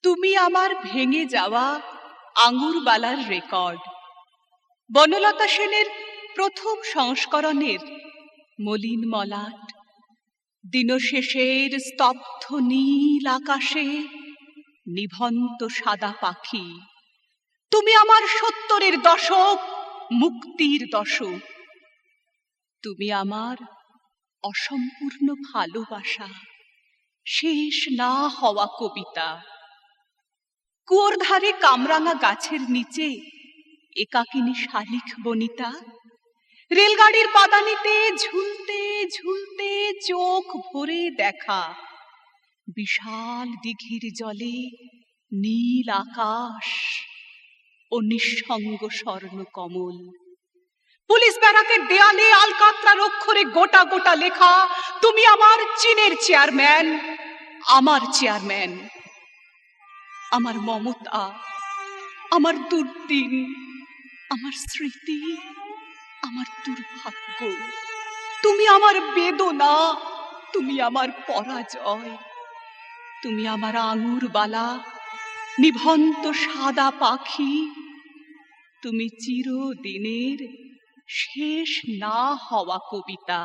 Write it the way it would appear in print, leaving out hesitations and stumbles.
তুমি আমার ভেঙে যাওয়া আঙুরবালার রেকর্ড, বনলতা সেনের প্রথম সংস্করণের মলিন মলাট, দিনশেষের স্তব্ধ নীল আকাশে নিভন্ত সাদা পাখি। তুমি আমার ৭০-এর দশক, মুক্তির দশক। তুমি আমার অসম্পূর্ণ ভালোবাসা, শেষ না হওয়া কবিতা। কুয়োর ধারে কামরাঙা গাছের নিচে একাকিনী শালিক বনিতা, রেলগাড়ির পাদানিতে ঝুলতে ঝুলতে চোখ ভরে দেখা, বিশাল দিঘির জলে নীল আকাশ ও নিঃসঙ্গ স্বর্ণ কমল। পুলিশ ব্যারাকের দেয়ালে আলকাতরার অক্ষরে গোটা গোটা লেখা, তুমি আমার চীনের চেয়ারম্যান, আমার চেয়ারম্যান। আমার মমতা, আমার দুর্দিন, আমার স্মৃতি, আমার দুর্ভাগ্য। তুমি আমার বেদনা, তুমি আমার পরাজয়। তুমি আমার আঙুরবালা, নিভন্ত সাদা পাখি। তুমি চিরদিনের শেষ না হওয়া কবিতা।